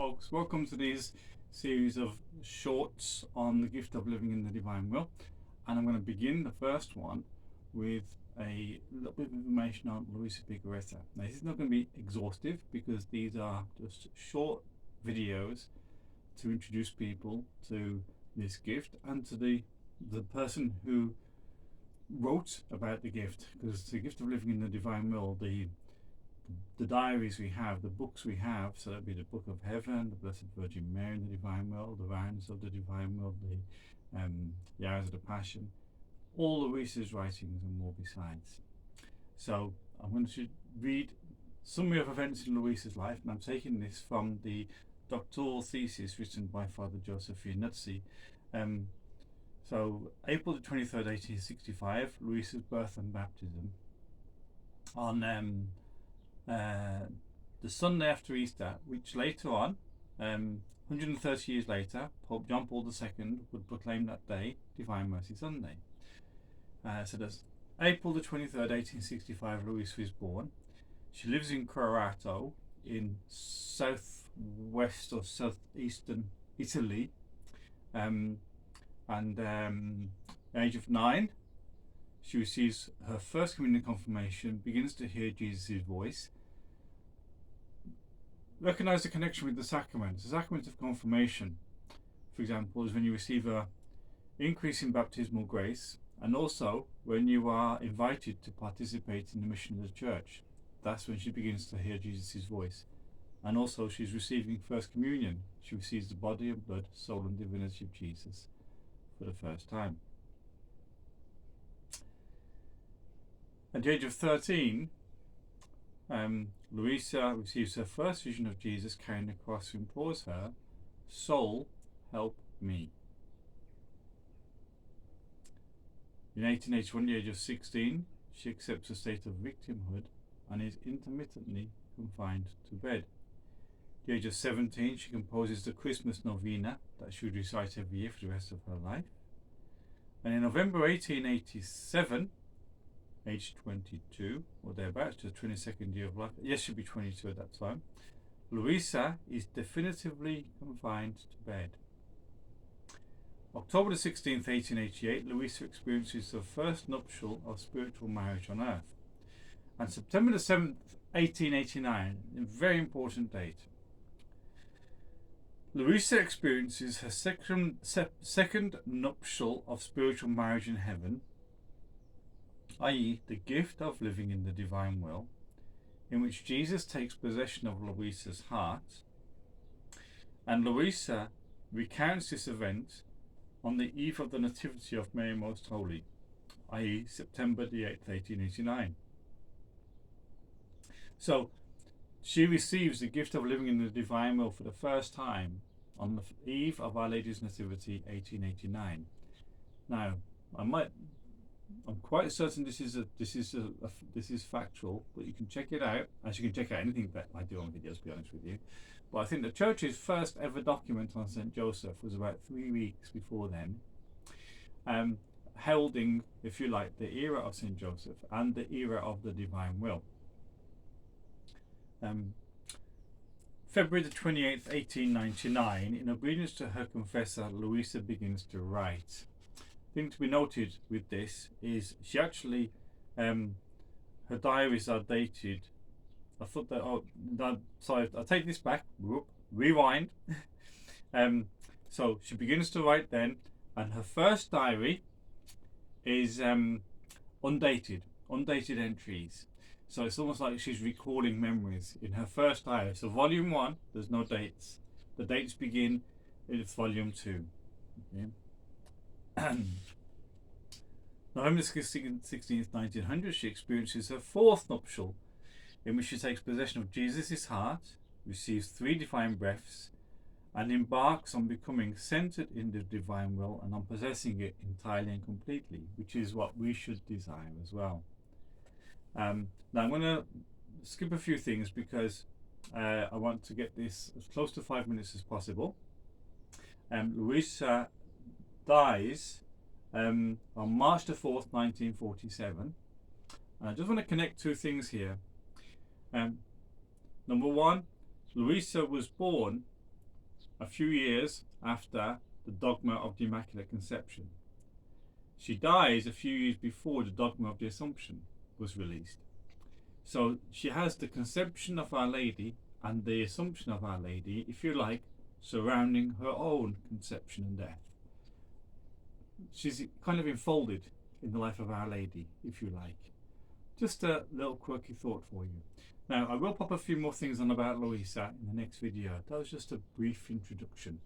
folks, welcome to these series of shorts on the gift of living in the divine will, and I'm going to begin the first one with a little bit of information on Luisa Piccarreta. Now this is not going to be exhaustive because these are just short videos to introduce people to this gift and to the person who wrote about the gift, because the gift of living in the divine will, the diaries we have, the books we have, so that'd be the Book of Heaven, the Blessed Virgin Mary in the Divine Will, the Rounds of the Divine Will, the Hours of the Passion, all Luisa's writings and more besides. So I'm going to read summary of events in Luisa's life, and I'm taking this from the doctoral thesis written by Father Joseph Nuptials. So April the 23rd, 1865, Luisa's birth and baptism. On the Sunday after Easter, which later on, 130 years later, Pope John Paul II would proclaim that day Divine Mercy Sunday. So that's April the 23rd, 1865, Luisa is born. She lives in Corato in southwest or southeastern Italy. At the age of 9, she receives her first communion confirmation, begins to hear Jesus' voice. Recognize the connection with the sacraments. The sacrament of confirmation, for example, is when you receive an increase in baptismal grace, and also when you are invited to participate in the mission of the church. That's when she begins to hear Jesus' voice. And also she's receiving first communion. She receives the body and blood, soul and divinity of Jesus for the first time. At the age of 13, Luisa receives her first vision of Jesus carrying the cross, who implores her, "Soul, help me." In 1881, at the age of 16, she accepts a state of victimhood and is intermittently confined to bed. At the age of 17, she composes the Christmas novena that she would recite every year for the rest of her life. And in November 1887, age 22 or thereabouts, to the 22nd year of life, yes, she'll be 22 at that time, Luisa is definitively confined to bed. October the 16th, 1888, Luisa experiences her first nuptial of spiritual marriage on earth. And September the 7th, 1889, a very important date, Luisa experiences her second nuptial of spiritual marriage in heaven, i.e. the gift of living in the divine will, in which Jesus takes possession of Luisa's heart, and Luisa recounts this event on the eve of the Nativity of Mary Most Holy, i.e. September the 8th, 1889. So she receives the gift of living in the divine will for the first time on the eve of Our Lady's Nativity, 1889. Now, I'm quite certain this is factual, but you can check it out, as you can check out anything that I do on videos, to be honest with you. But I think the church's first ever document on St. Joseph was about 3 weeks before then, heralding, if you like, the era of St. Joseph and the era of the divine will. February the 28th, 1899, in obedience to her confessor, Luisa begins to write. Thing to be noted with this is she actually, her diaries are dated. I thought that, sorry, I'll take this back. Whoop, rewind. So she begins to write then, and her first diary is undated entries. So it's almost like she's recalling memories in her first diary. So volume 1, there's no dates. The dates begin in volume 2. Okay. November 16th, 1900, she experiences her fourth nuptial, in which she takes possession of Jesus' heart, receives 3 divine breaths, and embarks on becoming centered in the divine will and on possessing it entirely and completely, which is what we should desire as well. Now I'm going to skip a few things because I want to get this as close to 5 minutes as possible. Luisa dies on March the 4th, 1947. And I just want to connect 2 things here. Number 1, Luisa was born a few years after the dogma of the Immaculate Conception. She dies a few years before the dogma of the Assumption was released. So she has the conception of Our Lady and the Assumption of Our Lady, if you like, surrounding her own conception and death. She's kind of enfolded in the life of Our Lady, if you like. Just a little quirky thought for you. Now, I will pop a few more things on about Luisa in the next video. That was just a brief introduction.